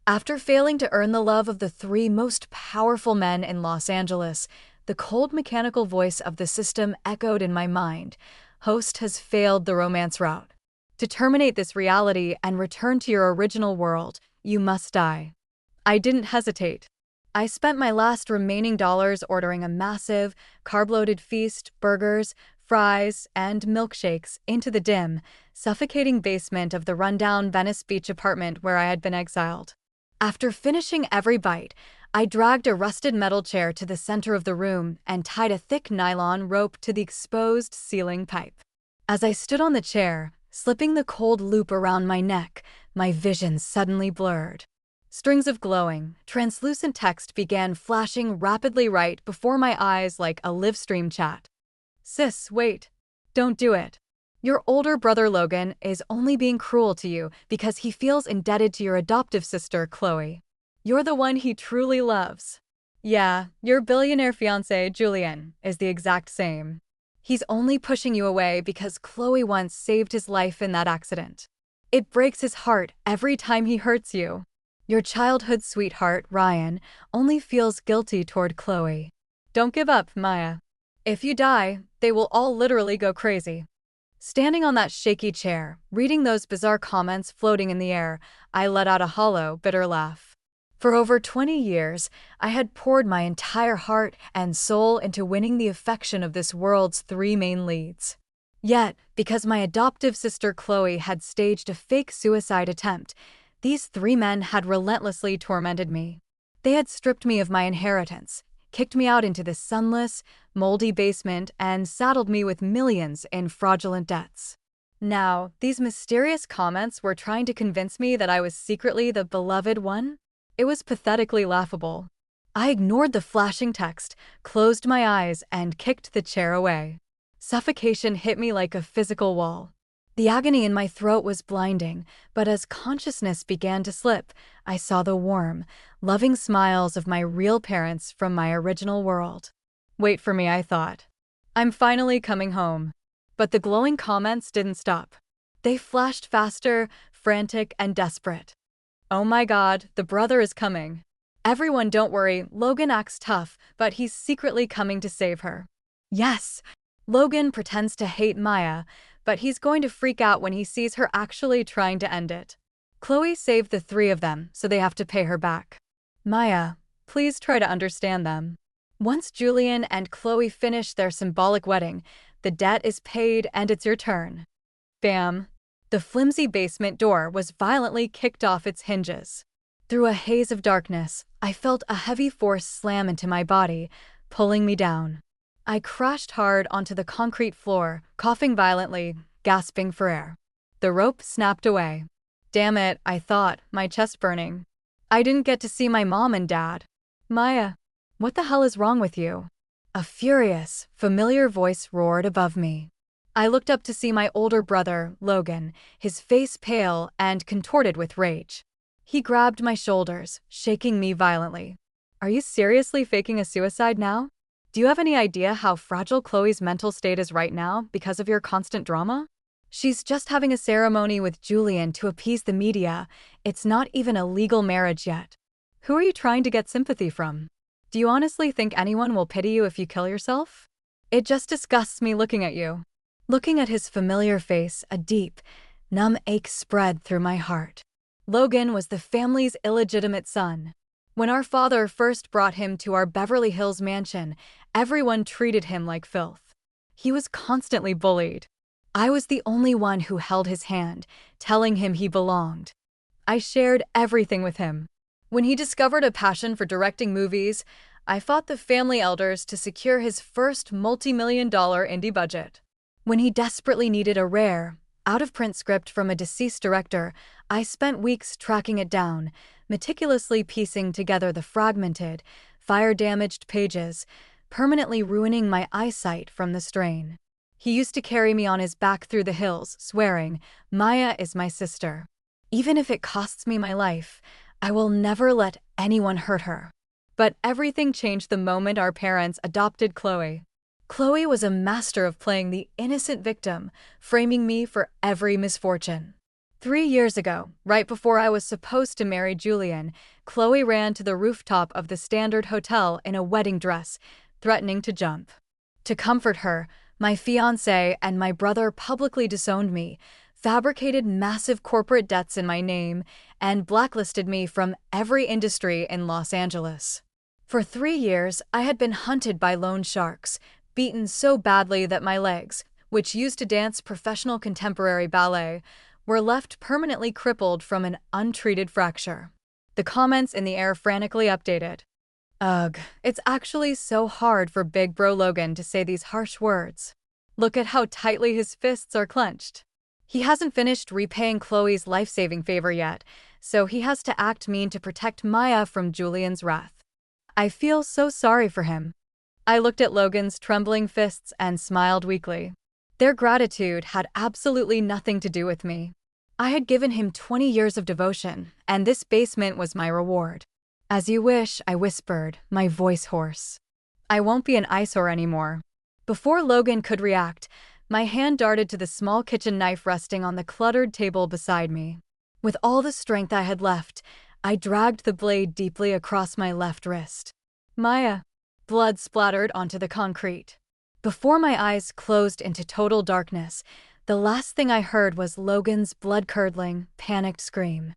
After failing to earn the love of the three most powerful men in Los Angeles, the cold mechanical voice of the system echoed in my mind. Host has failed the romance route. To terminate this reality and return to your original world, you must die. I didn't hesitate. I spent my last remaining dollars ordering a massive, carb-loaded feast, burgers, fries, and milkshakes into the dim, suffocating basement of the rundown Venice Beach apartment where I had been exiled. After finishing every bite, I dragged a rusted metal chair to the center of the room and tied a thick nylon rope to the exposed ceiling pipe. As I stood on the chair, slipping the cold loop around my neck, my vision suddenly blurred. Strings of glowing, translucent text began flashing rapidly right before my eyes like a live stream chat. Sis, wait. Don't do it. Your older brother Logan is only being cruel to you because he feels indebted to your adoptive sister, Chloe. You're the one he truly loves. Yeah, your billionaire fiancé, Julian, is the exact same. He's only pushing you away because Chloe once saved his life in that accident. It breaks his heart every time he hurts you. Your childhood sweetheart, Ryan, only feels guilty toward Chloe. Don't give up, Maya. If you die, they will all literally go crazy. Standing on that shaky chair, reading those bizarre comments floating in the air, I let out a hollow, bitter laugh. For over 20 years, I had poured my entire heart and soul into winning the affection of this world's three main leads. Yet, because my adoptive sister Chloe had staged a fake suicide attempt, these three men had relentlessly tormented me. They had stripped me of my inheritance, kicked me out into the sunless, moldy basement, and saddled me with millions in fraudulent debts. Now, these mysterious comments were trying to convince me that I was secretly the beloved one? It was pathetically laughable. I ignored the flashing text, closed my eyes, and kicked the chair away. Suffocation hit me like a physical wall. The agony in my throat was blinding, but as consciousness began to slip, I saw the warm, loving smiles of my real parents from my original world. Wait for me, I thought. I'm finally coming home. But the glowing comments didn't stop. They flashed faster, frantic, and desperate. Oh my God, the brother is coming. Everyone, don't worry, Logan acts tough, but he's secretly coming to save her. Yes, Logan pretends to hate Maya, but he's going to freak out when he sees her actually trying to end it. Chloe saved the three of them, so they have to pay her back. Maya, please try to understand them. Once Julian and Chloe finish their symbolic wedding, the debt is paid and it's your turn. Bam! The flimsy basement door was violently kicked off its hinges. Through a haze of darkness, I felt a heavy force slam into my body, pulling me down. I crashed hard onto the concrete floor, coughing violently, gasping for air. The rope snapped away. Damn it, I thought, my chest burning. I didn't get to see my mom and dad. Maya, what the hell is wrong with you? A furious, familiar voice roared above me. I looked up to see my older brother, Logan, his face pale and contorted with rage. He grabbed my shoulders, shaking me violently. Are you seriously faking a suicide now? Do you have any idea how fragile Chloe's mental state is right now because of your constant drama? She's just having a ceremony with Julian to appease the media. It's not even a legal marriage yet. Who are you trying to get sympathy from? Do you honestly think anyone will pity you if you kill yourself? It just disgusts me looking at you. Looking at his familiar face, a deep, numb ache spread through my heart. Logan was the family's illegitimate son. When our father first brought him to our Beverly Hills mansion, everyone treated him like filth. He was constantly bullied. I was the only one who held his hand, telling him he belonged. I shared everything with him. When he discovered a passion for directing movies, I fought the family elders to secure his first multi-million-dollar indie budget. When he desperately needed a rare, out-of-print script from a deceased director, I spent weeks tracking it down, meticulously piecing together the fragmented, fire-damaged pages, permanently ruining my eyesight from the strain. He used to carry me on his back through the hills, swearing, "Maya is my sister. Even if it costs me my life, I will never let anyone hurt her." But everything changed the moment our parents adopted Chloe. Chloe was a master of playing the innocent victim, framing me for every misfortune. 3 years ago, right before I was supposed to marry Julian, Chloe ran to the rooftop of the Standard Hotel in a wedding dress, threatening to jump. To comfort her, my fiancé and my brother publicly disowned me, fabricated massive corporate debts in my name, and blacklisted me from every industry in Los Angeles. For 3 years, I had been hunted by loan sharks, beaten so badly that my legs, which used to dance professional contemporary ballet, were left permanently crippled from an untreated fracture. The comments in the air frantically updated. Ugh, it's actually so hard for Big Bro Logan to say these harsh words. Look at how tightly his fists are clenched. He hasn't finished repaying Chloe's life-saving favor yet, so he has to act mean to protect Maya from Julian's wrath. I feel so sorry for him. I looked at Logan's trembling fists and smiled weakly. Their gratitude had absolutely nothing to do with me. I had given him 20 years of devotion, and this basement was my reward. As you wish, I whispered, my voice hoarse. I won't be an eyesore anymore. Before Logan could react, my hand darted to the small kitchen knife resting on the cluttered table beside me. With all the strength I had left, I dragged the blade deeply across my left wrist. Maya. Blood splattered onto the concrete. Before my eyes closed into total darkness, the last thing I heard was Logan's blood-curdling, panicked scream.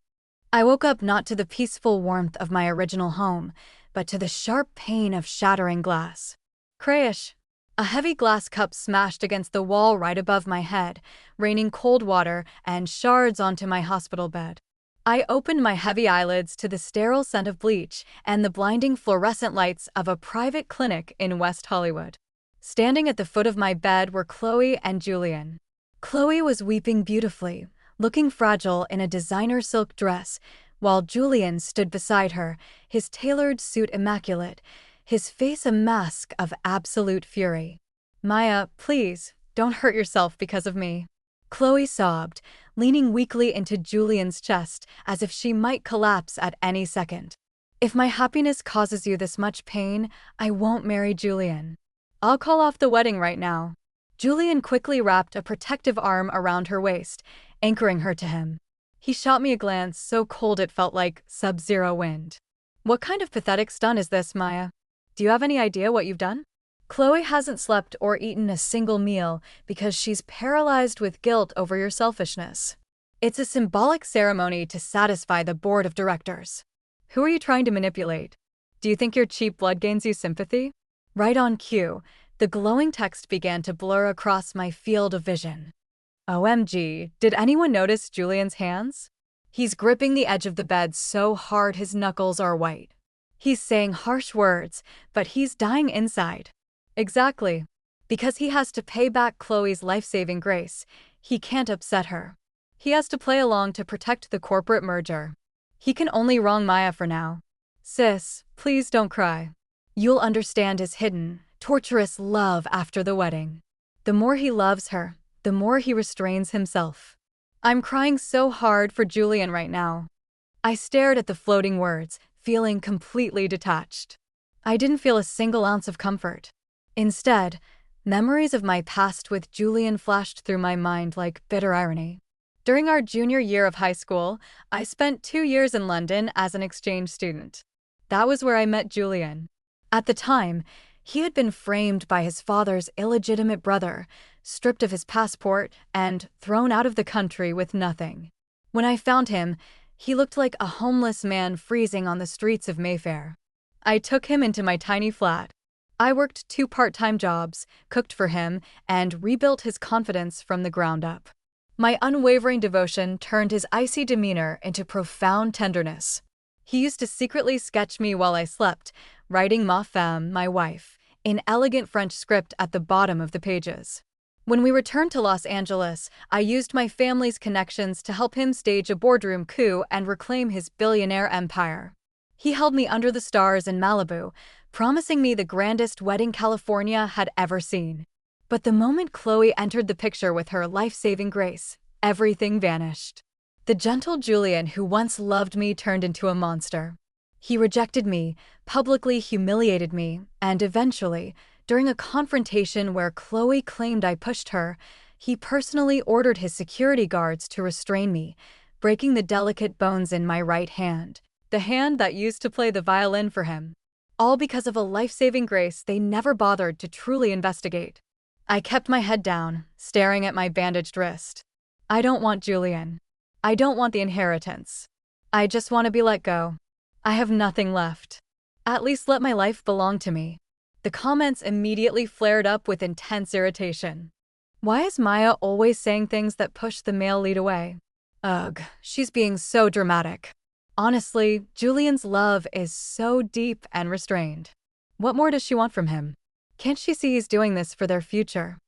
I woke up not to the peaceful warmth of my original home, but to the sharp pain of shattering glass. Crash! A heavy glass cup smashed against the wall right above my head, raining cold water and shards onto my hospital bed. I opened my heavy eyelids to the sterile scent of bleach and the blinding fluorescent lights of a private clinic in West Hollywood. Standing at the foot of my bed were Chloe and Julian. Chloe was weeping beautifully, looking fragile in a designer silk dress, while Julian stood beside her, his tailored suit immaculate, his face a mask of absolute fury. Maya, please, don't hurt yourself because of me. Chloe sobbed, leaning weakly into Julian's chest as if she might collapse at any second. If my happiness causes you this much pain, I won't marry Julian. I'll call off the wedding right now. Julian quickly wrapped a protective arm around her waist, anchoring her to him. He shot me a glance so cold it felt like sub-zero wind. What kind of pathetic stunt is this, Maya? Do you have any idea what you've done? Chloe hasn't slept or eaten a single meal because she's paralyzed with guilt over your selfishness. It's a symbolic ceremony to satisfy the board of directors. Who are you trying to manipulate? Do you think your cheap blood gains you sympathy? Right on cue, the glowing text began to blur across my field of vision. OMG, did anyone notice Julian's hands? He's gripping the edge of the bed so hard his knuckles are white. He's saying harsh words, but he's dying inside. Exactly. Because he has to pay back Chloe's life-saving grace, he can't upset her. He has to play along to protect the corporate merger. He can only wrong Maya for now. Sis, please don't cry. You'll understand his hidden, torturous love after the wedding. The more he loves her, the more he restrains himself. I'm crying so hard for Julian right now. I stared at the floating words, feeling completely detached. I didn't feel a single ounce of comfort. Instead, memories of my past with Julian flashed through my mind like bitter irony. During our junior year of high school, I spent 2 years in London as an exchange student. That was where I met Julian. At the time, he had been framed by his father's illegitimate brother, stripped of his passport, and thrown out of the country with nothing. When I found him, he looked like a homeless man freezing on the streets of Mayfair. I took him into my tiny flat. I worked 2 part-time jobs, cooked for him, and rebuilt his confidence from the ground up. My unwavering devotion turned his icy demeanor into profound tenderness. He used to secretly sketch me while I slept, writing ma femme, my wife, in elegant French script at the bottom of the pages. When we returned to Los Angeles, I used my family's connections to help him stage a boardroom coup and reclaim his billionaire empire. He held me under the stars in Malibu, promising me the grandest wedding California had ever seen. But the moment Chloe entered the picture with her life-saving grace, everything vanished. The gentle Julian who once loved me turned into a monster. He rejected me, publicly humiliated me, and eventually, during a confrontation where Chloe claimed I pushed her, he personally ordered his security guards to restrain me, breaking the delicate bones in my right hand, the hand that used to play the violin for him. All because of a life-saving grace they never bothered to truly investigate. I kept my head down, staring at my bandaged wrist. I don't want Julian. I don't want the inheritance. I just want to be let go. I have nothing left. At least let my life belong to me. The comments immediately flared up with intense irritation. Why is Maya always saying things that push the male lead away? Ugh, she's being so dramatic. Honestly, Julian's love is so deep and restrained. What more does she want from him? Can't she see he's doing this for their future?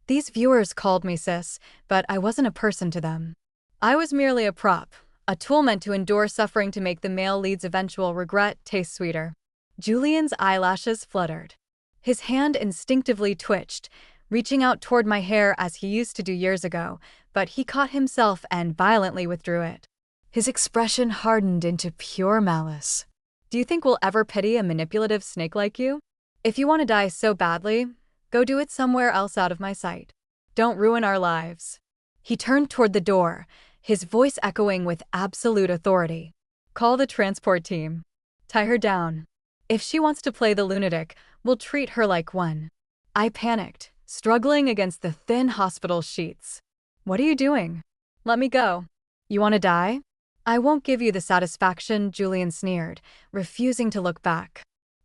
These viewers called me sis, but I wasn't a person to them. I was merely a prop, a tool meant to endure suffering to make the male lead's eventual regret taste sweeter. Julian's eyelashes fluttered. His hand instinctively twitched, reaching out toward my hair as he used to do years ago, but he caught himself and violently withdrew it. His expression hardened into pure malice. Do you think we'll ever pity a manipulative snake like you? If you want to die so badly, go do it somewhere else out of my sight. Don't ruin our lives. He turned toward the door, his voice echoing with absolute authority. Call the transport team. Tie her down. If she wants to play the lunatic, we'll treat her like one. I panicked, struggling against the thin hospital sheets. What are you doing? Let me go. You want to die? I won't give you the satisfaction, Julian sneered, refusing to look back.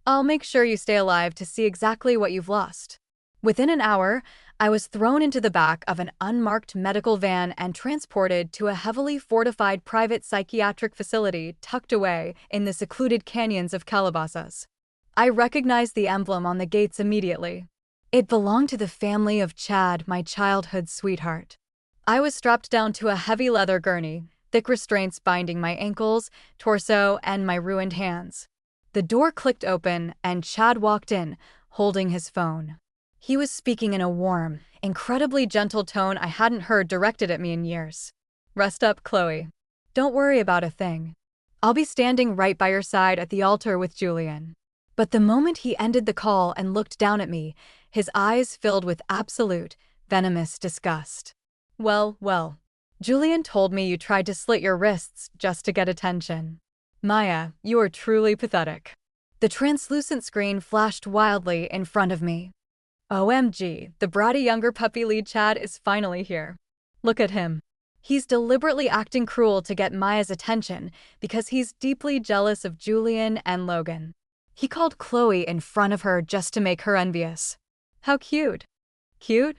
I'll make sure you stay alive to see exactly what you've lost. Within an hour, I was thrown into the back of an unmarked medical van and transported to a heavily fortified private psychiatric facility tucked away in the secluded canyons of Calabasas. I recognized the emblem on the gates immediately. It belonged to the family of Chad, my childhood sweetheart. I was strapped down to a heavy leather gurney, thick restraints binding my ankles, torso, and my ruined hands. The door clicked open, and Chad walked in, holding his phone. He was speaking in a warm, incredibly gentle tone I hadn't heard directed at me in years. Rest up, Chloe. Don't worry about a thing. I'll be standing right by your side at the altar with Julian. But the moment he ended the call and looked down at me, his eyes filled with absolute, venomous disgust. Well. Julian told me you tried to slit your wrists just to get attention. Maya, you are truly pathetic. The translucent screen flashed wildly in front of me. OMG, the bratty younger puppy lead Chad is finally here. Look at him. He's deliberately acting cruel to get Maya's attention because he's deeply jealous of Julian and Logan. He called Chloe in front of her just to make her envious. How cute. Cute?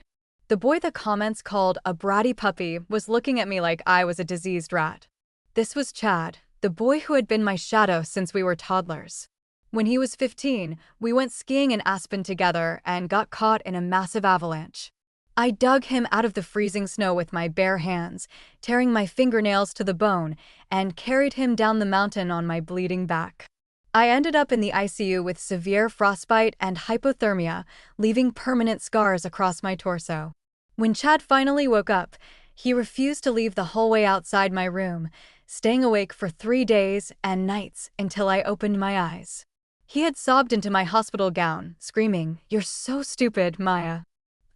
The boy the comments called a bratty puppy was looking at me like I was a diseased rat. This was Chad, the boy who had been my shadow since we were toddlers. When he was 15, we went skiing in Aspen together and got caught in a massive avalanche. I dug him out of the freezing snow with my bare hands, tearing my fingernails to the bone, and carried him down the mountain on my bleeding back. I ended up in the ICU with severe frostbite and hypothermia, leaving permanent scars across my torso. When Chad finally woke up, he refused to leave the hallway outside my room, staying awake for 3 days and nights until I opened my eyes. He had sobbed into my hospital gown, screaming, "You're so stupid, Maya.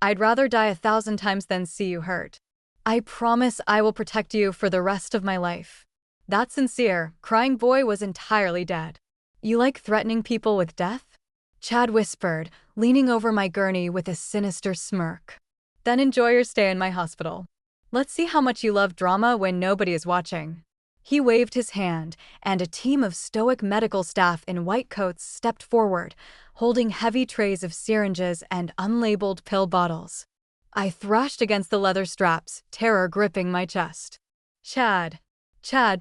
I'd rather die 1,000 times than see you hurt. I promise I will protect you for the rest of my life." That sincere, crying boy was entirely dead. You like threatening people with death? Chad whispered, leaning over my gurney with a sinister smirk. Then enjoy your stay in my hospital. Let's see how much you love drama when nobody is watching. He waved his hand, and a team of stoic medical staff in white coats stepped forward, holding heavy trays of syringes and unlabeled pill bottles. I thrashed against the leather straps, terror gripping my chest. Chad,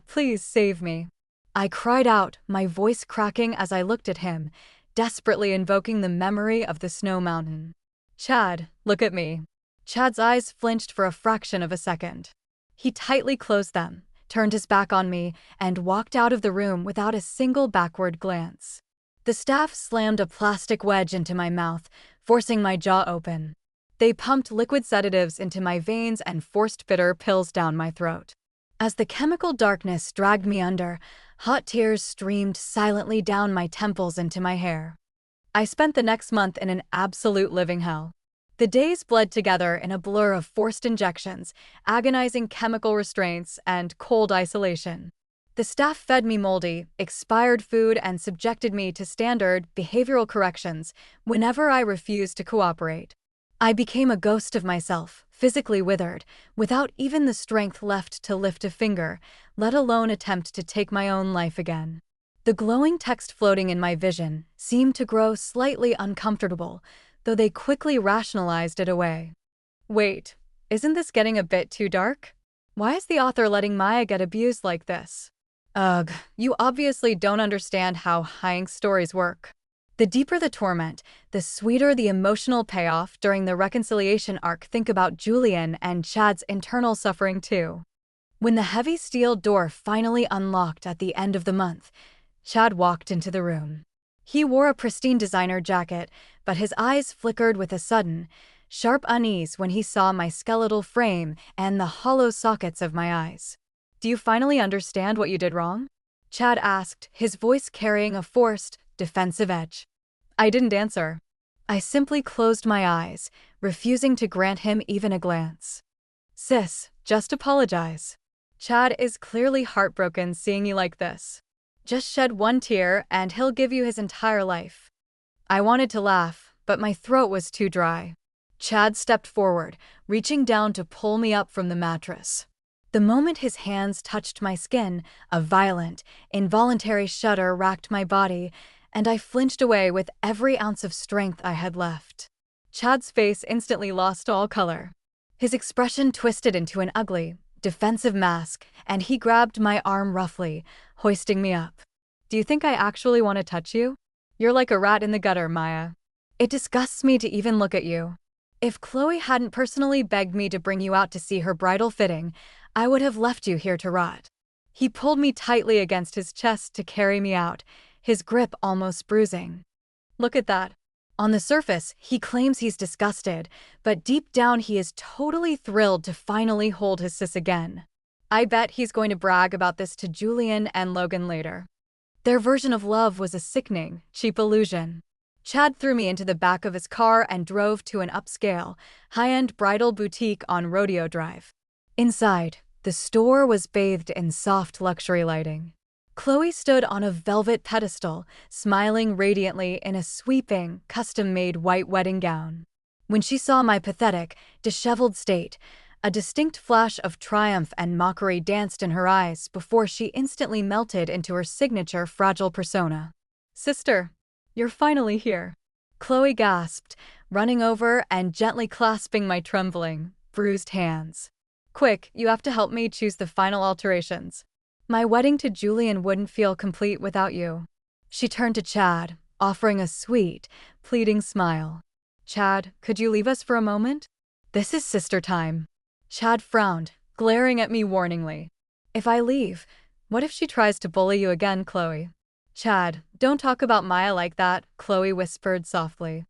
please save me. I cried out, my voice cracking as I looked at him, desperately invoking the memory of the snow mountain. Chad, look at me. Chad's eyes flinched for a fraction of a second. He tightly closed them, turned his back on me, and walked out of the room without a single backward glance. The staff slammed a plastic wedge into my mouth, forcing my jaw open. They pumped liquid sedatives into my veins and forced bitter pills down my throat. As the chemical darkness dragged me under, hot tears streamed silently down my temples into my hair. I spent the next month in an absolute living hell. The days bled together in a blur of forced injections, agonizing chemical restraints, and cold isolation. The staff fed me moldy, expired food and subjected me to standard behavioral corrections whenever I refused to cooperate. I became a ghost of myself, physically withered, without even the strength left to lift a finger, let alone attempt to take my own life again. The glowing text floating in my vision seemed to grow slightly uncomfortable, though they quickly rationalized it away. Wait, isn't this getting a bit too dark? Why is the author letting Maya get abused like this? Ugh, you obviously don't understand how high-ink stories work. The deeper the torment, the sweeter the emotional payoff during the reconciliation arc. Think about Julian and Chad's internal suffering too. When the heavy steel door finally unlocked at the end of the month, Chad walked into the room. He wore a pristine designer jacket, but his eyes flickered with a sudden, sharp unease when he saw my skeletal frame and the hollow sockets of my eyes. "Do you finally understand what you did wrong?" Chad asked, his voice carrying a forced, defensive edge. I didn't answer. I simply closed my eyes, refusing to grant him even a glance. "Sis, just apologize. Chad is clearly heartbroken seeing you like this. Just shed one tear and he'll give you his entire life." I wanted to laugh, but my throat was too dry. Chad stepped forward, reaching down to pull me up from the mattress. The moment his hands touched my skin, a violent, involuntary shudder racked my body, and I flinched away with every ounce of strength I had left. Chad's face instantly lost all color. His expression twisted into an ugly, defensive mask, and he grabbed my arm roughly, hoisting me up. "Do you think I actually want to touch you? You're like a rat in the gutter, Maya. It disgusts me to even look at you. If Chloe hadn't personally begged me to bring you out to see her bridal fitting, I would have left you here to rot." He pulled me tightly against his chest to carry me out, his grip almost bruising. Look at that. On the surface, he claims he's disgusted, but deep down he is totally thrilled to finally hold his sis again. I bet he's going to brag about this to Julian and Logan later. Their version of love was a sickening, cheap illusion. Chad threw me into the back of his car and drove to an upscale, high-end bridal boutique on Rodeo Drive. Inside, the store was bathed in soft luxury lighting. Chloe stood on a velvet pedestal, smiling radiantly in a sweeping, custom-made white wedding gown. When she saw my pathetic, disheveled state, a distinct flash of triumph and mockery danced in her eyes before she instantly melted into her signature fragile persona. "Sister, you're finally here," Chloe gasped, running over and gently clasping my trembling, bruised hands. "Quick, you have to help me choose the final alterations. My wedding to Julian wouldn't feel complete without you." She turned to Chad, offering a sweet, pleading smile. "Chad, could you leave us for a moment? This is sister time." Chad frowned, glaring at me warningly. "If I leave, what if she tries to bully you again, Chloe?" "Chad, don't talk about Maya like that," Chloe whispered softly.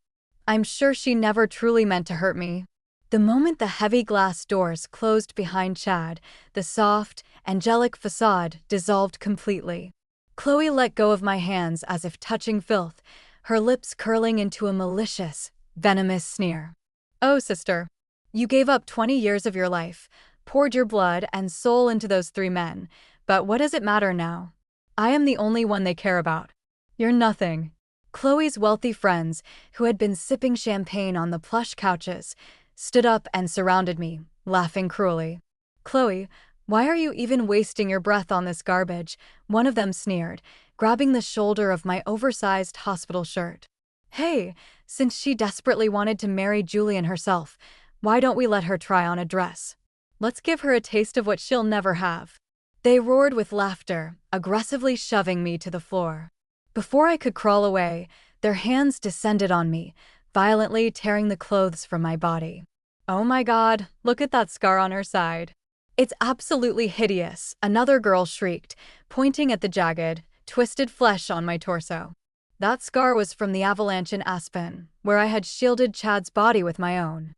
"I'm sure she never truly meant to hurt me." The moment the heavy glass doors closed behind Chad, the soft, angelic facade dissolved completely. Chloe let go of my hands as if touching filth, her lips curling into a malicious, venomous sneer. "Oh, sister, you gave up 20 years of your life, poured your blood and soul into those 3 men, but what does it matter now? I am the only one they care about. You're nothing." Chloe's wealthy friends, who had been sipping champagne on the plush couches, stood up and surrounded me, laughing cruelly. "Chloe, why are you even wasting your breath on this garbage?" one of them sneered, grabbing the shoulder of my oversized hospital shirt. "Hey, since she desperately wanted to marry Julian herself, why don't we let her try on a dress? Let's give her a taste of what she'll never have." They roared with laughter, aggressively shoving me to the floor. Before I could crawl away, their hands descended on me, violently tearing the clothes from my body. "Oh my God, look at that scar on her side. It's absolutely hideous," another girl shrieked, pointing at the jagged, twisted flesh on my torso. That scar was from the avalanche in Aspen, where I had shielded Chad's body with my own.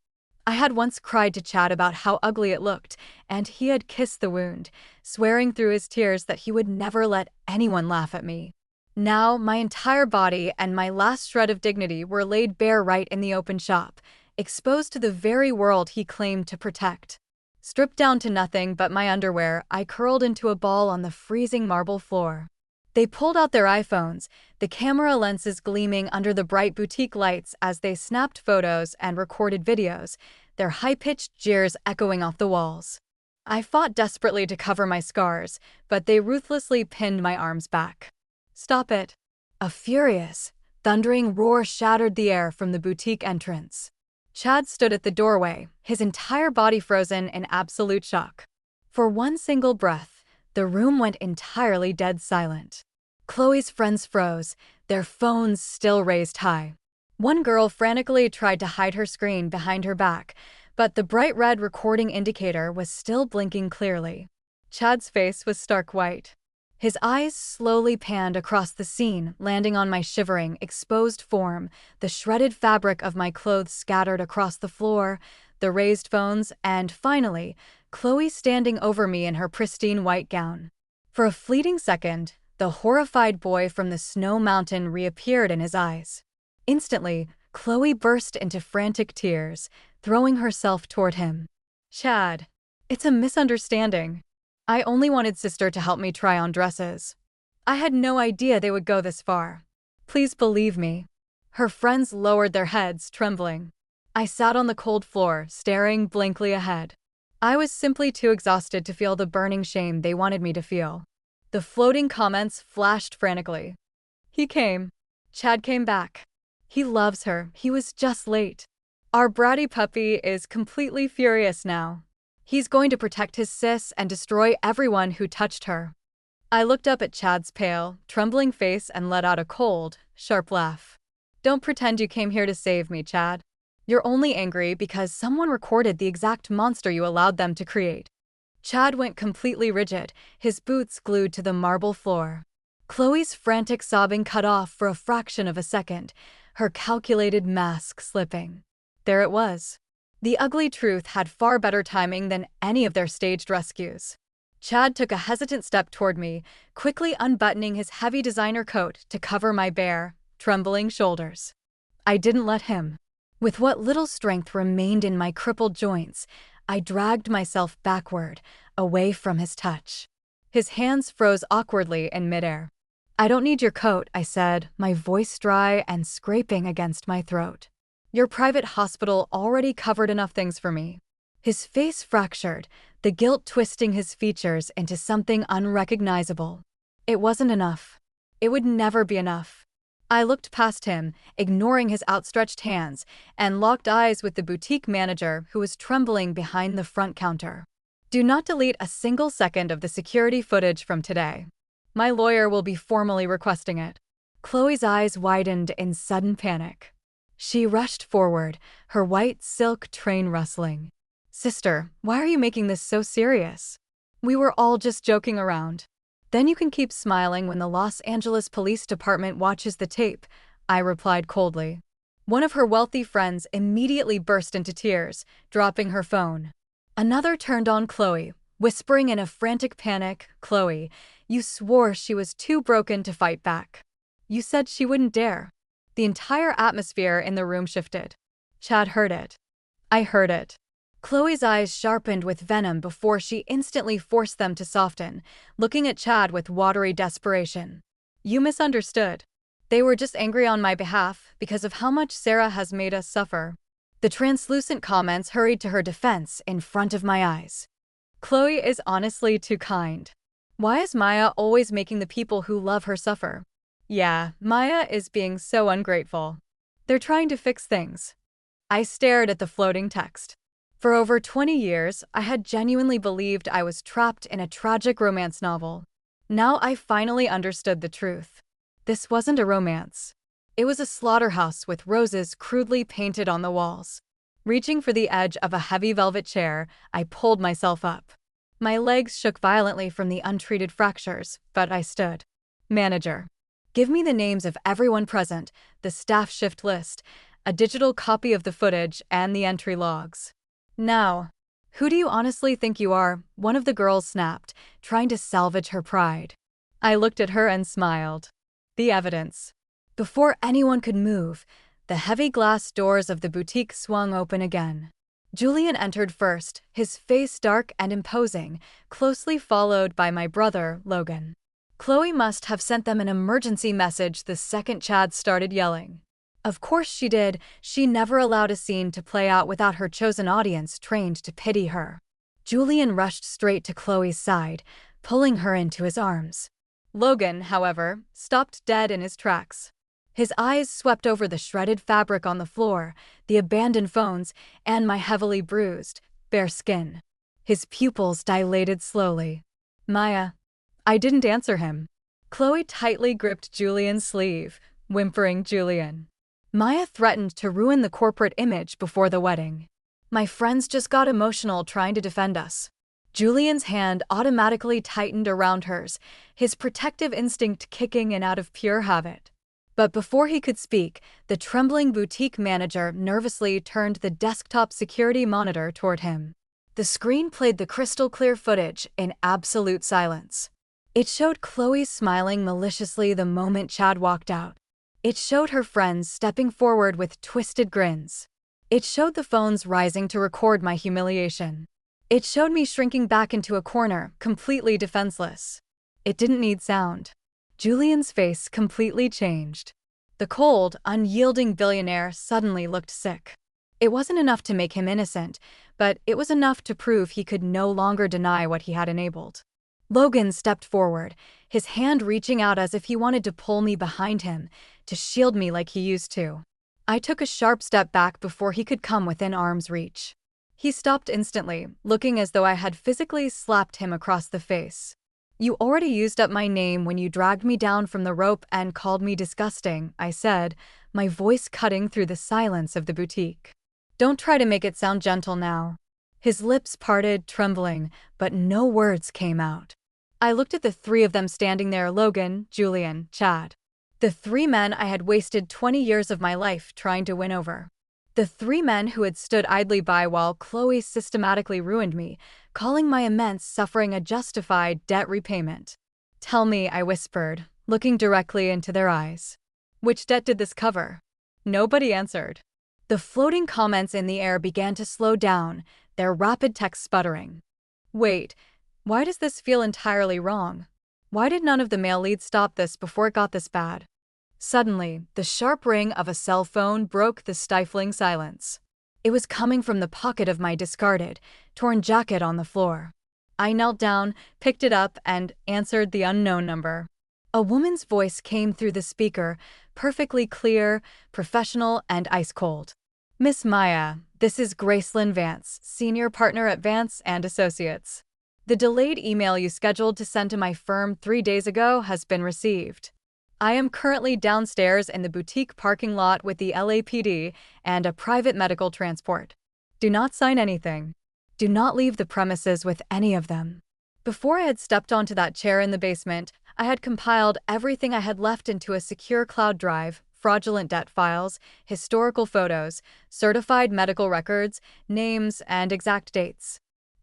I had once cried to Chad about how ugly it looked, and he had kissed the wound, swearing through his tears that he would never let anyone laugh at me. Now, my entire body and my last shred of dignity were laid bare right in the open shop, exposed to the very world he claimed to protect. Stripped down to nothing but my underwear, I curled into a ball on the freezing marble floor. They pulled out their iPhones, the camera lenses gleaming under the bright boutique lights as they snapped photos and recorded videos, their high-pitched jeers echoing off the walls. I fought desperately to cover my scars, but they ruthlessly pinned my arms back. "Stop it." A furious, thundering roar shattered the air from the boutique entrance. Chad stood at the doorway, his entire body frozen in absolute shock. For one single breath, the room went entirely dead silent. Chloe's friends froze, their phones still raised high. One girl frantically tried to hide her screen behind her back, but the bright red recording indicator was still blinking clearly. Chad's face was stark white. His eyes slowly panned across the scene, landing on my shivering, exposed form, the shredded fabric of my clothes scattered across the floor, the raised phones, and finally, Chloe standing over me in her pristine white gown. For a fleeting second, the horrified boy from the snow mountain reappeared in his eyes. Instantly, Chloe burst into frantic tears, throwing herself toward him. "Chad, it's a misunderstanding. I only wanted sister to help me try on dresses. I had no idea they would go this far. Please believe me." Her friends lowered their heads, trembling. I sat on the cold floor, staring blankly ahead. I was simply too exhausted to feel the burning shame they wanted me to feel. The floating comments flashed frantically. "He came. Chad came back. He loves her. He was just late. Our bratty puppy is completely furious now. He's going to protect his sis and destroy everyone who touched her." I looked up at Chad's pale, trembling face and let out a cold, sharp laugh. "Don't pretend you came here to save me, Chad. You're only angry because someone recorded the exact monster you allowed them to create." Chad went completely rigid, his boots glued to the marble floor. Chloe's frantic sobbing cut off for a fraction of a second, her calculated mask slipping. There it was. The ugly truth had far better timing than any of their staged rescues. Chad took a hesitant step toward me, quickly unbuttoning his heavy designer coat to cover my bare, trembling shoulders. I didn't let him. With what little strength remained in my crippled joints, I dragged myself backward, away from his touch. His hands froze awkwardly in midair. "I don't need your coat," I said, my voice dry and scraping against my throat. "Your private hospital already covered enough things for me." His face fractured, the guilt twisting his features into something unrecognizable. It wasn't enough. It would never be enough. I looked past him, ignoring his outstretched hands, and locked eyes with the boutique manager who was trembling behind the front counter. "Do not delete a single second of the security footage from today. My lawyer will be formally requesting it." Chloe's eyes widened in sudden panic. She rushed forward, her white silk train rustling. "Sister, why are you making this so serious? We were all just joking around." "Then you can keep smiling when the Los Angeles Police Department watches the tape," I replied coldly. One of her wealthy friends immediately burst into tears, dropping her phone. Another turned on Chloe, whispering in a frantic panic, "Chloe, you swore she was too broken to fight back. You said she wouldn't dare." The entire atmosphere in the room shifted. Chad heard it. I heard it. Chloe's eyes sharpened with venom before she instantly forced them to soften, looking at Chad with watery desperation. "You misunderstood. They were just angry on my behalf because of how much Sarah has made us suffer." The translucent comments hurried to her defense in front of my eyes. "Chloe is honestly too kind. Why is Maya always making the people who love her suffer? Yeah, Maya is being so ungrateful. They're trying to fix things." I stared at the floating text. For over 20 years, I had genuinely believed I was trapped in a tragic romance novel. Now I finally understood the truth. This wasn't a romance. It was a slaughterhouse with roses crudely painted on the walls. Reaching for the edge of a heavy velvet chair, I pulled myself up. My legs shook violently from the untreated fractures, but I stood. "Manager, give me the names of everyone present, the staff shift list, a digital copy of the footage, and the entry logs. Now." "Who do you honestly think you are?" one of the girls snapped, trying to salvage her pride. I looked at her and smiled. "The evidence." Before anyone could move, The heavy glass doors of the boutique swung open again. Julian entered first, his face dark and imposing, closely followed by my brother, Logan. Chloe must have sent them an emergency message the second Chad started yelling. Of course she did. She never allowed a scene to play out without her chosen audience trained to pity her. Julian rushed straight to Chloe's side, pulling her into his arms. Logan, however, stopped dead in his tracks. His eyes swept over the shredded fabric on the floor, the abandoned phones, and my heavily bruised, bare skin. His pupils dilated slowly. Maya. I didn't answer him. Chloe tightly gripped Julian's sleeve, whimpering Julian. Maya threatened to ruin the corporate image before the wedding. My friends just got emotional trying to defend us. Julian's hand automatically tightened around hers, his protective instinct kicking in out of pure habit. But before he could speak, the trembling boutique manager nervously turned the desktop security monitor toward him. The screen played the crystal-clear footage in absolute silence. It showed Chloe smiling maliciously the moment Chad walked out. It showed her friends stepping forward with twisted grins. It showed the phones rising to record my humiliation. It showed me shrinking back into a corner, completely defenseless. It didn't need sound. Julian's face completely changed. The cold, unyielding billionaire suddenly looked sick. It wasn't enough to make him innocent, but it was enough to prove he could no longer deny what he had enabled. Logan stepped forward, his hand reaching out as if he wanted to pull me behind him, to shield me like he used to. I took a sharp step back before he could come within arm's reach. He stopped instantly, looking as though I had physically slapped him across the face. You already used up my name when you dragged me down from the rope and called me disgusting, I said, my voice cutting through the silence of the boutique. Don't try to make it sound gentle now. His lips parted, trembling, but no words came out. I looked at the three of them standing there: Logan, Julian, Chad. The three men I had wasted 20 years of my life trying to win over. The three men who had stood idly by while Chloe systematically ruined me, calling my immense suffering a justified debt repayment. Tell me, I whispered, looking directly into their eyes. Which debt did this cover? Nobody answered. The floating comments in the air began to slow down, their rapid text sputtering. Wait, why does this feel entirely wrong? Why did none of the male leads stop this before it got this bad? Suddenly, the sharp ring of a cell phone broke the stifling silence. It was coming from the pocket of my discarded, torn jacket on the floor. I knelt down, picked it up, and answered the unknown number. A woman's voice came through the speaker, perfectly clear, professional, and ice-cold. Miss Maya, this is Gracelyn Vance, senior partner at Vance & Associates. The delayed email you scheduled to send to my firm 3 days ago has been received. I am currently downstairs in the boutique parking lot with the LAPD and a private medical transport. Do not sign anything. Do not leave the premises with any of them. Before I had stepped onto that chair in the basement, I had compiled everything I had left into a secure cloud drive: fraudulent debt files, historical photos, certified medical records, names, and exact dates.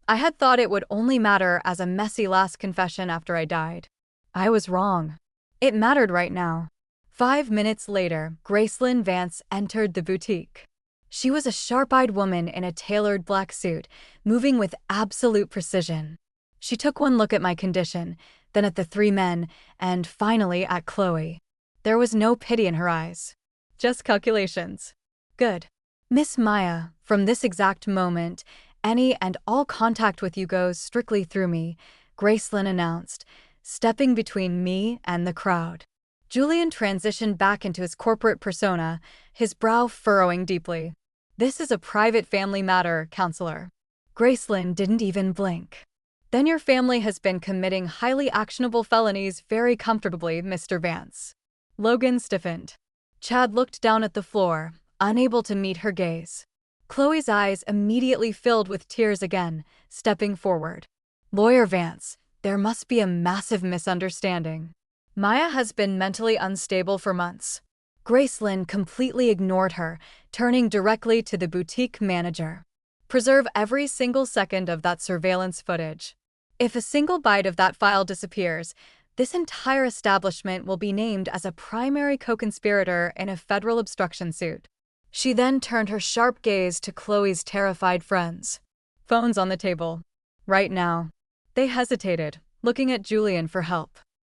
I had thought it would only matter as a messy last confession after I died. I was wrong. It mattered right now. 5 minutes later, Gracelyn Vance entered the boutique. She was a sharp-eyed woman in a tailored black suit, moving with absolute precision. She took one look at my condition, then at the three men, and finally at Chloe. There was no pity in her eyes. Just calculations. Good. Miss Maya, from this exact moment, any and all contact with you goes strictly through me, Gracelyn announced, stepping between me and the crowd. Julian transitioned back into his corporate persona, his brow furrowing deeply. This is a private family matter, counselor. Gracelyn didn't even blink. Then your family has been committing highly actionable felonies very comfortably, Mr. Vance. Logan stiffened. Chad looked down at the floor, unable to meet her gaze. Chloe's eyes immediately filled with tears again, stepping forward. Lawyer Vance, there must be a massive misunderstanding. Maya has been mentally unstable for months. Gracelyn completely ignored her, turning directly to the boutique manager. Preserve every single second of that surveillance footage. If a single byte of that file disappears, This entire establishment will be named as a primary co-conspirator in a federal obstruction suit. She then turned her sharp gaze to Chloe's terrified friends. Phones on the table. Right now. They hesitated, looking at Julian for help.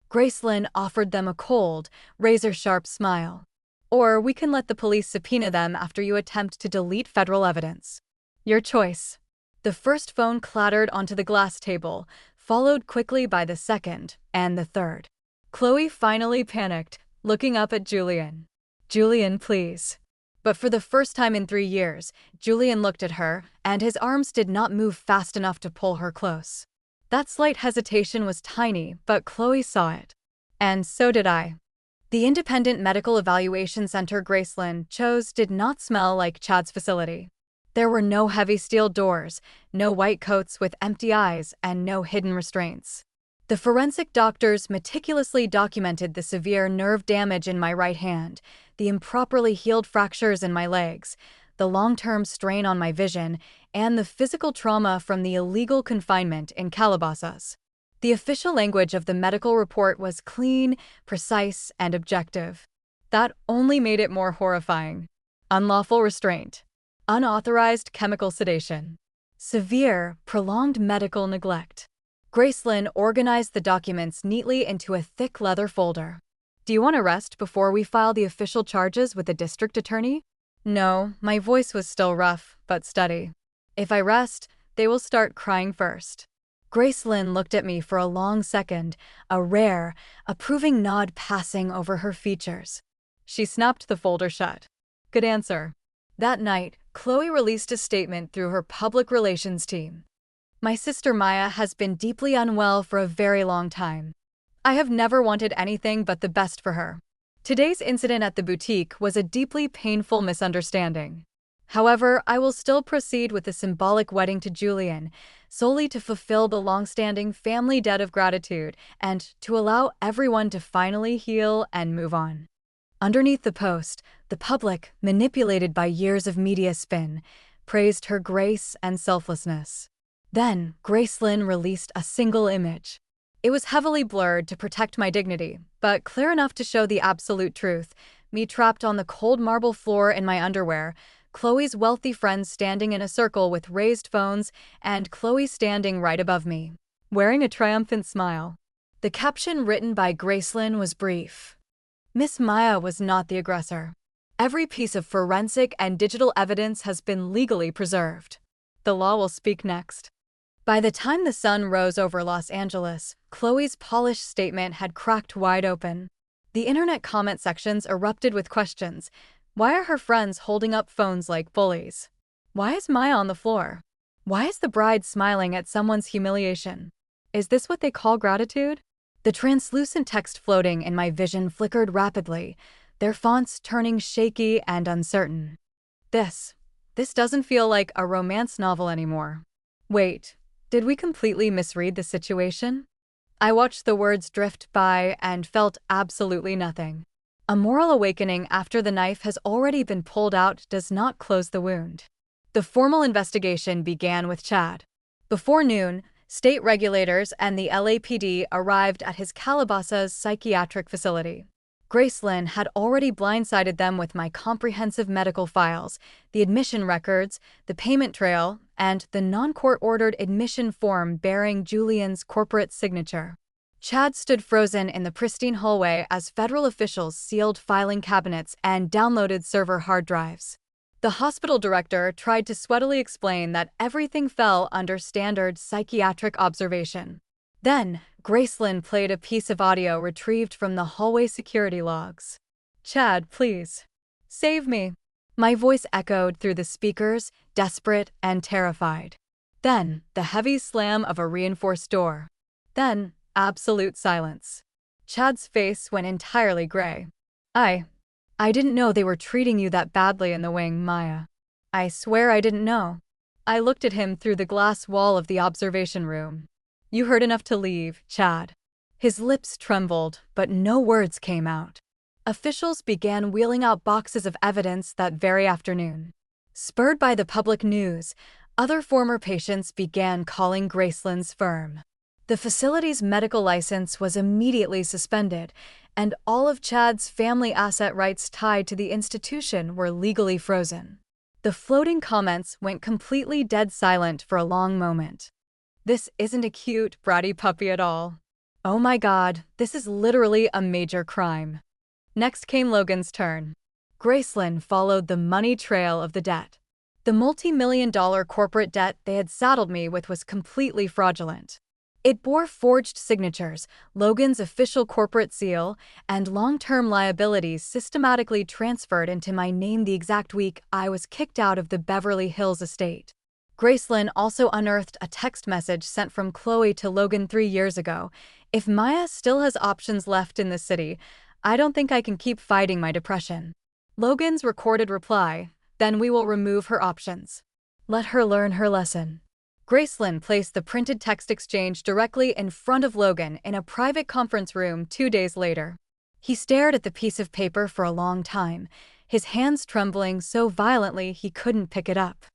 Gracelyn offered them a cold, razor-sharp smile. Or we can let the police subpoena them after you attempt to delete federal evidence. Your choice. The first phone clattered onto the glass table, followed quickly by the second and the third. Chloe finally panicked, looking up at Julian. Julian, please. But for the first time in 3 years, Julian looked at her, and his arms did not move fast enough to pull her close. That slight hesitation was tiny, but Chloe saw it. And so did I. The Independent Medical Evaluation Center Gracelyn chose did not smell like Chad's facility. There were no heavy steel doors, no white coats with empty eyes, and no hidden restraints. The forensic doctors meticulously documented the severe nerve damage in my right hand, the improperly healed fractures in my legs, the long-term strain on my vision, and the physical trauma from the illegal confinement in Calabasas. The official language of the medical report was clean, precise, and objective. That only made it more horrifying. Unlawful restraint. Unauthorized chemical sedation. Severe, prolonged medical neglect. Gracelyn organized the documents neatly into a thick leather folder. Do you want to rest before we file the official charges with the district attorney? No, my voice was still rough, but steady. If I rest, they will start crying first. Gracelyn looked at me for a long second, a rare, approving nod passing over her features. She snapped the folder shut. Good answer. That night, Chloe released a statement through her public relations team. My sister Maya has been deeply unwell for a very long time. I have never wanted anything but the best for her. Today's incident at the boutique was a deeply painful misunderstanding. However, I will still proceed with the symbolic wedding to Julian, solely to fulfill the long-standing family debt of gratitude and to allow everyone to finally heal and move on. Underneath the post, the public, manipulated by years of media spin, praised her grace and selflessness. Then, Gracelyn released a single image. It was heavily blurred to protect my dignity, but clear enough to show the absolute truth, me trapped on the cold marble floor in my underwear, Chloe's wealthy friends standing in a circle with raised phones, and Chloe standing right above me, wearing a triumphant smile. The caption written by Gracelyn was brief. Miss Maya was not the aggressor. Every piece of forensic and digital evidence has been legally preserved. The law will speak next. By the time the sun rose over Los Angeles, Chloe's polished statement had cracked wide open. The internet comment sections erupted with questions. Why are her friends holding up phones like bullies? Why is Maya on the floor? Why is the bride smiling at someone's humiliation? Is this what they call gratitude? The translucent text floating in my vision flickered rapidly, their fonts turning shaky and uncertain. This doesn't feel like a romance novel anymore. Wait, did we completely misread the situation? I watched the words drift by and felt absolutely nothing. A moral awakening after the knife has already been pulled out does not close the wound. The formal investigation began with Chad. Before noon, state regulators and the LAPD arrived at his Calabasas psychiatric facility. Gracelyn had already blindsided them with my comprehensive medical files, the admission records, the payment trail, and the non-court-ordered admission form bearing Julian's corporate signature. Chad stood frozen in the pristine hallway as federal officials sealed filing cabinets and downloaded server hard drives. The hospital director tried to sweatily explain that everything fell under standard psychiatric observation. Then, Gracelyn played a piece of audio retrieved from the hallway security logs. Chad, please. Save me. My voice echoed through the speakers, desperate and terrified. Then, the heavy slam of a reinforced door. Then, absolute silence. Chad's face went entirely gray. I didn't know they were treating you that badly in the wing, Maya. I swear I didn't know. I looked at him through the glass wall of the observation room. You heard enough to leave, Chad. His lips trembled, but no words came out. Officials began wheeling out boxes of evidence that very afternoon. Spurred by the public news, other former patients began calling Gracelyn's firm. The facility's medical license was immediately suspended, and all of Chad's family asset rights tied to the institution were legally frozen. The floating comments went completely dead silent for a long moment. This isn't a cute, bratty puppy at all. Oh my god, this is literally a major crime. Next came Logan's turn. Gracelyn followed the money trail of the debt. The multi-million-dollar corporate debt they had saddled me with was completely fraudulent. It bore forged signatures, Logan's official corporate seal, and long-term liabilities systematically transferred into my name the exact week I was kicked out of the Beverly Hills estate. Gracelyn also unearthed a text message sent from Chloe to Logan 3 years ago. If Maya still has options left in the city, I don't think I can keep fighting my depression. Logan's recorded reply, then we will remove her options. Let her learn her lesson. Gracelyn placed the printed text exchange directly in front of Logan in a private conference room 2 days later. He stared at the piece of paper for a long time, his hands trembling so violently he couldn't pick it up.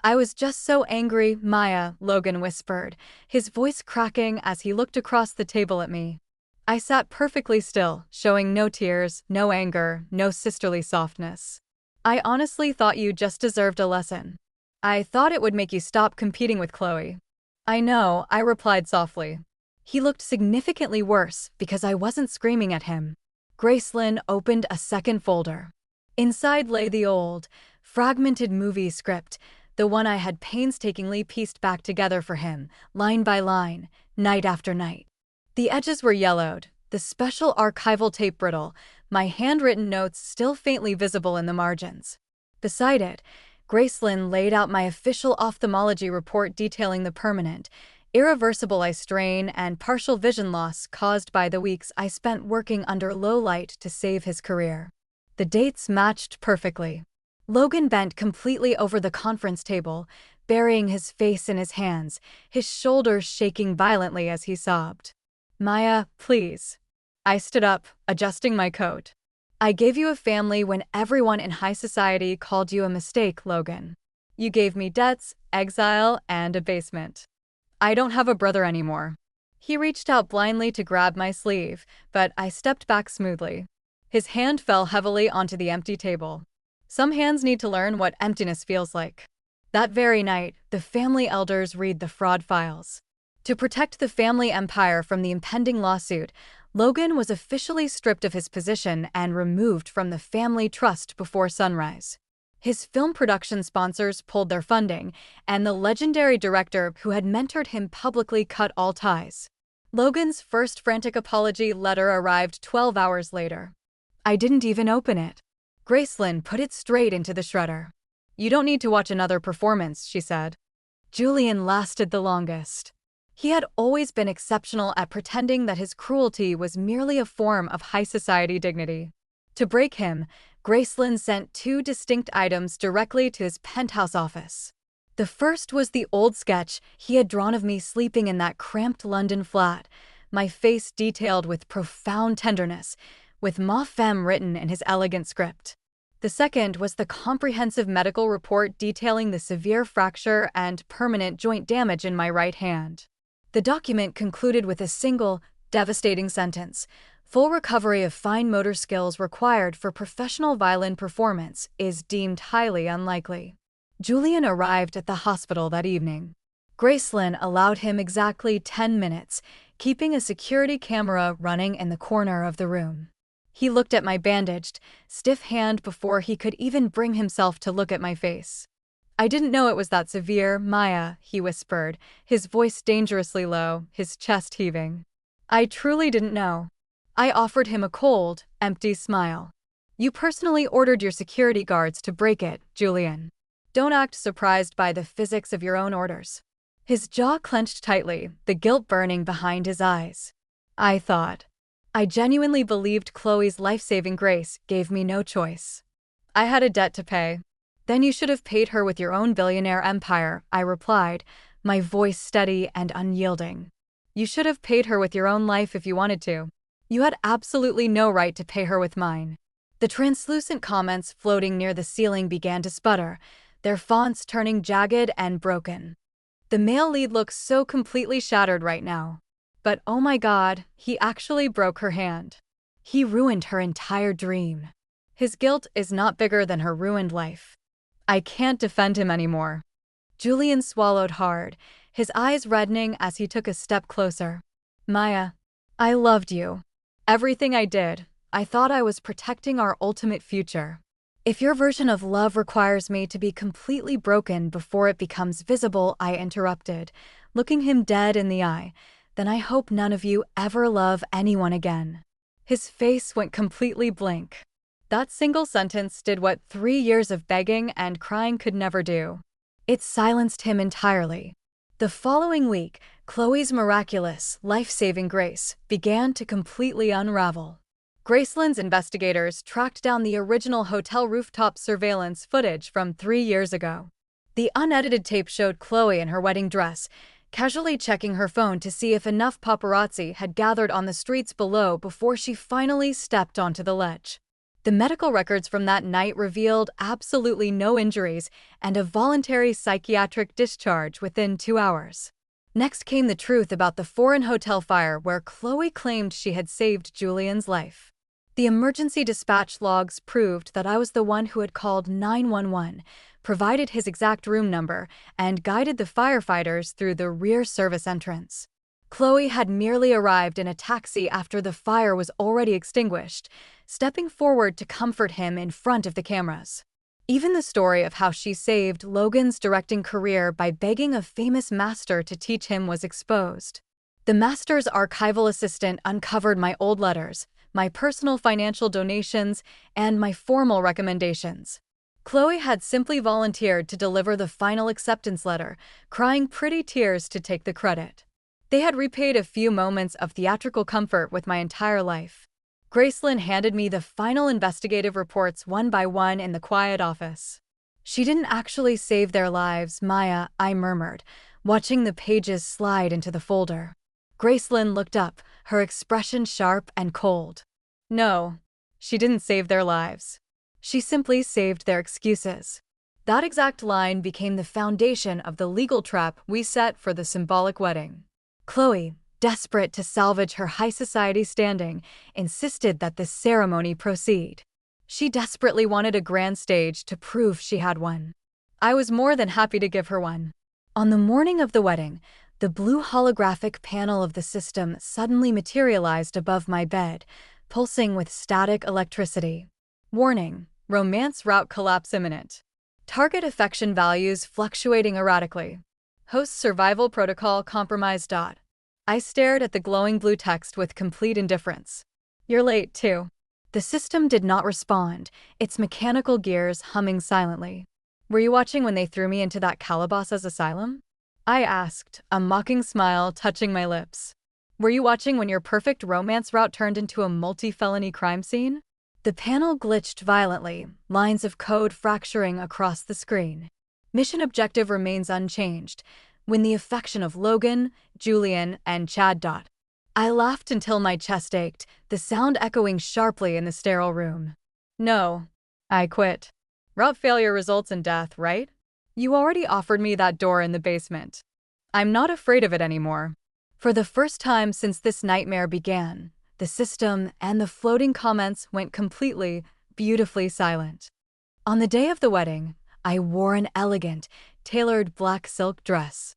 I was just so angry, Maya, Logan whispered, his voice cracking as he looked across the table at me. I sat perfectly still, showing no tears, no anger, no sisterly softness. I honestly thought you just deserved a lesson. I thought it would make you stop competing with Chloe. I know, I replied softly. He looked significantly worse because I wasn't screaming at him. Gracelyn opened a second folder. Inside lay the old, fragmented movie script, the one I had painstakingly pieced back together for him, line by line, night after night. The edges were yellowed, the special archival tape brittle, my handwritten notes still faintly visible in the margins. Beside it, Gracelyn laid out my official ophthalmology report detailing the permanent, irreversible eye strain and partial vision loss caused by the weeks I spent working under low light to save his career. The dates matched perfectly. Logan bent completely over the conference table, burying his face in his hands, his shoulders shaking violently as he sobbed. Maya, please. I stood up, adjusting my coat. I gave you a family when everyone in high society called you a mistake, Logan. You gave me debts, exile, and a basement. I don't have a brother anymore. He reached out blindly to grab my sleeve, but I stepped back smoothly. His hand fell heavily onto the empty table. Some hands need to learn what emptiness feels like. That very night, the family elders read the fraud files. To protect the family empire from the impending lawsuit, Logan was officially stripped of his position and removed from the family trust before sunrise. His film production sponsors pulled their funding, and the legendary director who had mentored him publicly cut all ties. Logan's first frantic apology letter arrived 12 hours later. I didn't even open it. Gracelyn put it straight into the shredder. You don't need to watch another performance, she said. Julian lasted the longest. He had always been exceptional at pretending that his cruelty was merely a form of high society dignity. To break him, Gracelyn sent 2 distinct items directly to his penthouse office. The first was the old sketch he had drawn of me sleeping in that cramped London flat, my face detailed with profound tenderness, with Ma Femme written in his elegant script. The second was the comprehensive medical report detailing the severe fracture and permanent joint damage in my right hand. The document concluded with a single, devastating sentence: full recovery of fine motor skills required for professional violin performance is deemed highly unlikely. Julian arrived at the hospital that evening. Gracelyn allowed him exactly 10 minutes, keeping a security camera running in the corner of the room. He looked at my bandaged, stiff hand before he could even bring himself to look at my face. I didn't know it was that severe, Maya, he whispered, his voice dangerously low, his chest heaving. I truly didn't know. I offered him a cold, empty smile. You personally ordered your security guards to break it, Julian. Don't act surprised by the physics of your own orders. His jaw clenched tightly, the guilt burning behind his eyes. I thought. I genuinely believed Chloe's life-saving grace gave me no choice. I had a debt to pay. Then you should have paid her with your own billionaire empire, I replied, my voice steady and unyielding. You should have paid her with your own life if you wanted to. You had absolutely no right to pay her with mine. The translucent comments floating near the ceiling began to sputter, their fonts turning jagged and broken. The male lead looks so completely shattered right now. But oh my God, he actually broke her hand. He ruined her entire dream. His guilt is not bigger than her ruined life. I can't defend him anymore. Julian swallowed hard, his eyes reddening as he took a step closer. Maya, I loved you. Everything I did, I thought I was protecting our ultimate future. If your version of love requires me to be completely broken before it becomes visible, I interrupted, looking him dead in the eye, then I hope none of you ever love anyone again. His face went completely blank. That single sentence did what 3 years of begging and crying could never do. It silenced him entirely. The following week, Chloe's miraculous, life-saving grace began to completely unravel. Graceland's investigators tracked down the original hotel rooftop surveillance footage from 3 years ago. The unedited tape showed Chloe in her wedding dress, casually checking her phone to see if enough paparazzi had gathered on the streets below before she finally stepped onto the ledge. The medical records from that night revealed absolutely no injuries and a voluntary psychiatric discharge within 2 hours. Next came the truth about the foreign hotel fire where Chloe claimed she had saved Julian's life. The emergency dispatch logs proved that I was the one who had called 911, provided his exact room number, and guided the firefighters through the rear service entrance. Chloe had merely arrived in a taxi after the fire was already extinguished, stepping forward to comfort him in front of the cameras. Even the story of how she saved Logan's directing career by begging a famous master to teach him was exposed. The master's archival assistant uncovered my old letters, my personal financial donations, and my formal recommendations. Chloe had simply volunteered to deliver the final acceptance letter, crying pretty tears to take the credit. They had repaid a few moments of theatrical comfort with my entire life. Graceland handed me the final investigative reports one by one in the quiet office. She didn't actually save their lives, Maya, I murmured, watching the pages slide into the folder. Graceland looked up, her expression sharp and cold. No, she didn't save their lives. She simply saved their excuses. That exact line became the foundation of the legal trap we set for the symbolic wedding. Chloe, desperate to salvage her high society standing, insisted that the ceremony proceed. She desperately wanted a grand stage to prove she had one. I was more than happy to give her one. On the morning of the wedding, the blue holographic panel of the system suddenly materialized above my bed, pulsing with static electricity. Warning: romance route collapse imminent. Target affection values fluctuating erratically. Host survival protocol compromised. I stared at the glowing blue text with complete indifference. You're late, too. The system did not respond, its mechanical gears humming silently. Were you watching when they threw me into that Calabasas asylum? I asked, a mocking smile touching my lips. Were you watching when your perfect romance route turned into a multi-felony crime scene? The panel glitched violently, lines of code fracturing across the screen. Mission objective remains unchanged. Win the affection of Logan, Julian, and Chad. I laughed until my chest ached, the sound echoing sharply in the sterile room. No. I quit. Route failure results in death, right? You already offered me that door in the basement. I'm not afraid of it anymore. For the first time since this nightmare began, the system and the floating comments went completely, beautifully silent. On the day of the wedding, I wore an elegant, tailored black silk dress.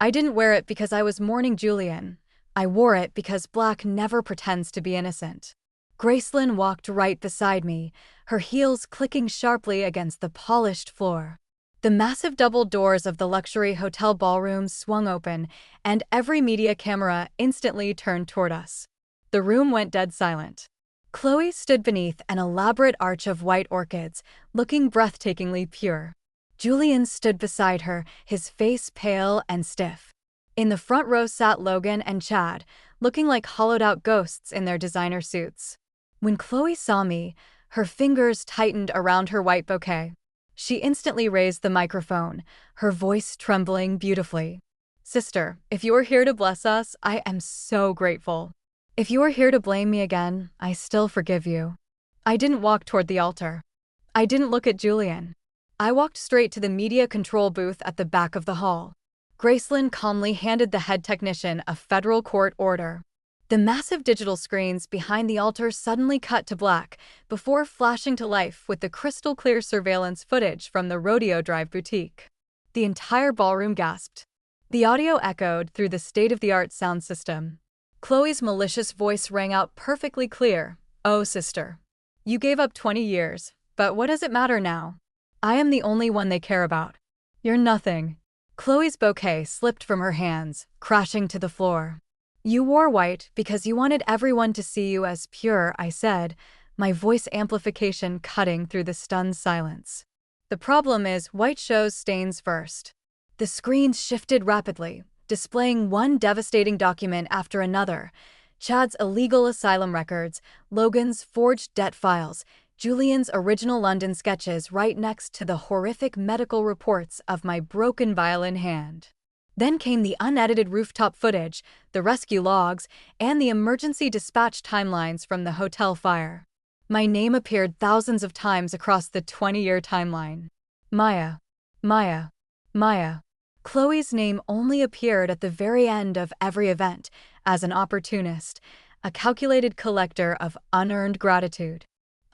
I didn't wear it because I was mourning Julian. I wore it because black never pretends to be innocent. Graceland walked right beside me, her heels clicking sharply against the polished floor. The massive double doors of the luxury hotel ballroom swung open, and every media camera instantly turned toward us. The room went dead silent. Chloe stood beneath an elaborate arch of white orchids, looking breathtakingly pure. Julian stood beside her, his face pale and stiff. In the front row sat Logan and Chad, looking like hollowed-out ghosts in their designer suits. When Chloe saw me, her fingers tightened around her white bouquet. She instantly raised the microphone, her voice trembling beautifully. Sister, if you are here to bless us, I am so grateful. If you are here to blame me again, I still forgive you. I didn't walk toward the altar. I didn't look at Julian. I walked straight to the media control booth at the back of the hall. Gracelyn calmly handed the head technician a federal court order. The massive digital screens behind the altar suddenly cut to black before flashing to life with the crystal-clear surveillance footage from the Rodeo Drive boutique. The entire ballroom gasped. The audio echoed through the state-of-the-art sound system. Chloe's malicious voice rang out perfectly clear. "Oh, sister. You gave up 20 years, but what does it matter now? I am the only one they care about. You're nothing." Chloe's bouquet slipped from her hands, crashing to the floor. "You wore white because you wanted everyone to see you as pure," I said, my voice amplification cutting through the stunned silence. "The problem is white shows stains first." The screens shifted rapidly, displaying one devastating document after another. Chad's illegal asylum records, Logan's forged debt files, Julian's original London sketches right next to the horrific medical reports of my broken violin hand. Then came the unedited rooftop footage, the rescue logs, and the emergency dispatch timelines from the hotel fire. My name appeared thousands of times across the 20-year timeline. Maya. Maya. Maya. Chloe's name only appeared at the very end of every event, as an opportunist, a calculated collector of unearned gratitude.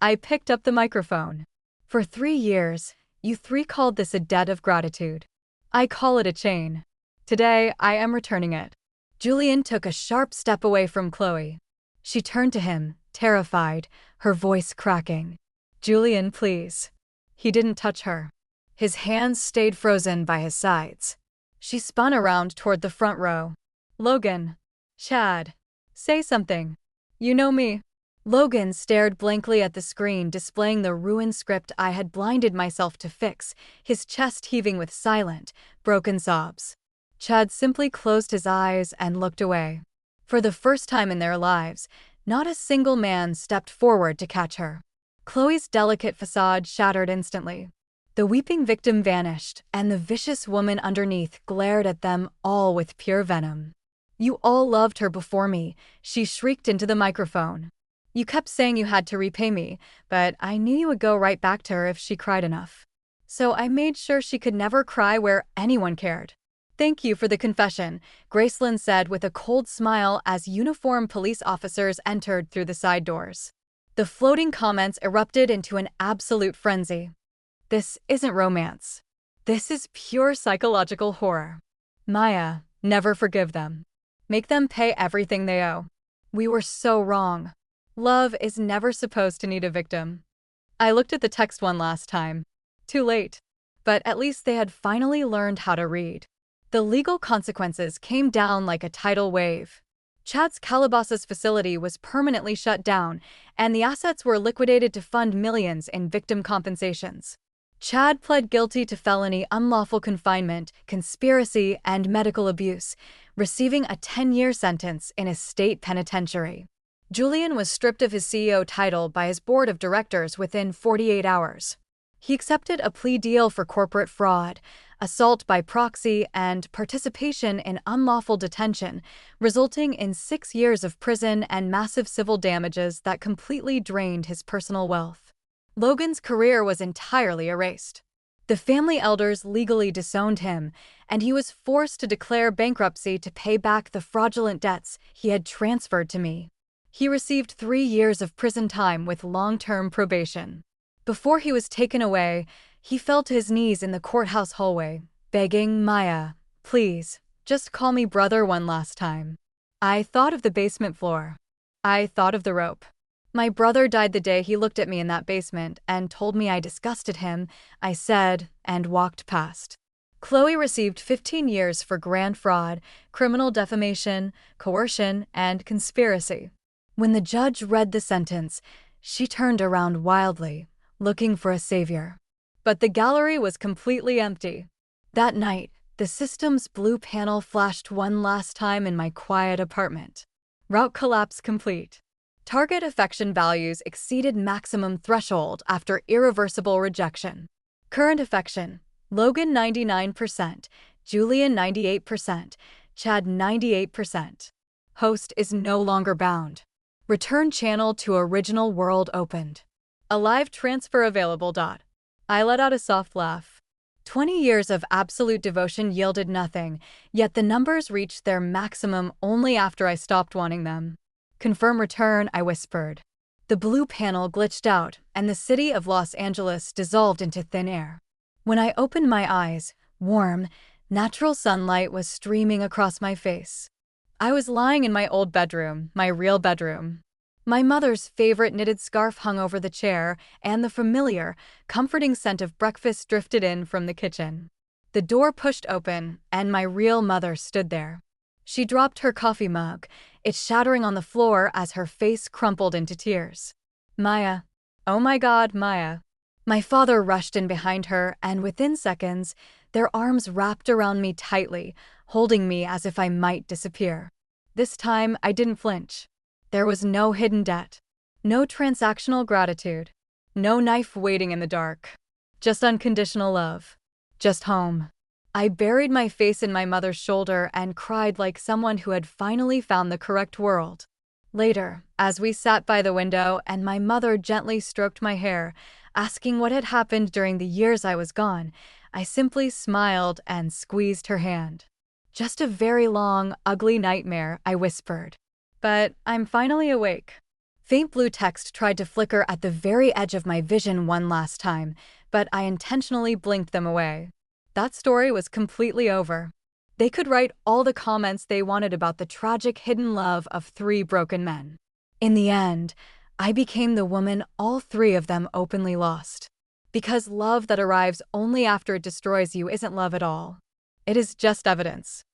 I picked up the microphone. "For 3 years, you three called this a debt of gratitude. I call it a chain. Today, I am returning it." Julian took a sharp step away from Chloe. She turned to him, terrified, her voice cracking. "Julian, please." He didn't touch her. His hands stayed frozen by his sides. She spun around toward the front row. "Logan. Chad. Say something. You know me." Logan stared blankly at the screen displaying the ruined script I had blinded myself to fix, his chest heaving with silent, broken sobs. Chad simply closed his eyes and looked away. For the first time in their lives, not a single man stepped forward to catch her. Chloe's delicate facade shattered instantly. The weeping victim vanished, and the vicious woman underneath glared at them all with pure venom. "You all loved her before me," she shrieked into the microphone. "You kept saying you had to repay me, but I knew you would go right back to her if she cried enough. So I made sure she could never cry where anyone cared." "Thank you for the confession," Gracelyn said with a cold smile as uniformed police officers entered through the side doors. The floating comments erupted into an absolute frenzy. "This isn't romance. This is pure psychological horror. Maya, never forgive them. Make them pay everything they owe. We were so wrong. Love is never supposed to need a victim." I looked at the text one last time. Too late. But at least they had finally learned how to read. The legal consequences came down like a tidal wave. Chad's Calabasas facility was permanently shut down, and the assets were liquidated to fund millions in victim compensations. Chad pled guilty to felony unlawful confinement, conspiracy, and medical abuse, receiving a 10-year sentence in a state penitentiary. Julian was stripped of his CEO title by his board of directors within 48 hours. He accepted a plea deal for corporate fraud, assault by proxy, and participation in unlawful detention, resulting in 6 years of prison and massive civil damages that completely drained his personal wealth. Logan's career was entirely erased. The family elders legally disowned him, and he was forced to declare bankruptcy to pay back the fraudulent debts he had transferred to me. He received 3 years of prison time with long-term probation. Before he was taken away, he fell to his knees in the courthouse hallway, begging, "Maya, please, just call me brother one last time." I thought of the basement floor. I thought of the rope. My brother died the day he looked at me in that basement and told me I disgusted him, I said, and walked past. Chloe received 15 years for grand fraud, criminal defamation, coercion, and conspiracy. When the judge read the sentence, she turned around wildly, looking for a savior. But the gallery was completely empty. That night, the system's blue panel flashed one last time in my quiet apartment. Route collapse complete. Target affection values exceeded maximum threshold after irreversible rejection. Current affection: Logan 99%, Julian 98%, Chad 98%. Host is no longer bound. Return channel to original world opened. A live transfer available. I let out a soft laugh. 20 years of absolute devotion yielded nothing, yet the numbers reached their maximum only after I stopped wanting them. Confirm return, I whispered. The blue panel glitched out, and the city of Los Angeles dissolved into thin air. When I opened my eyes, warm, natural sunlight was streaming across my face. I was lying in my old bedroom, my real bedroom. My mother's favorite knitted scarf hung over the chair, and the familiar, comforting scent of breakfast drifted in from the kitchen. The door pushed open, and my real mother stood there. She dropped her coffee mug, it shattering on the floor as her face crumpled into tears. Maya. Oh my God, Maya. My father rushed in behind her, and within seconds, their arms wrapped around me tightly, holding me as if I might disappear. This time, I didn't flinch. There was no hidden debt, no transactional gratitude, no knife waiting in the dark. Just unconditional love. Just home. I buried my face in my mother's shoulder and cried like someone who had finally found the correct world. Later, as we sat by the window and my mother gently stroked my hair, asking what had happened during the years I was gone, I simply smiled and squeezed her hand. Just a very long, ugly nightmare, I whispered. But I'm finally awake. Faint blue text tried to flicker at the very edge of my vision one last time, but I intentionally blinked them away. That story was completely over. They could write all the comments they wanted about the tragic hidden love of 3 broken men. In the end, I became the woman all 3 of them openly lost. Because love that arrives only after it destroys you isn't love at all. It is just evidence.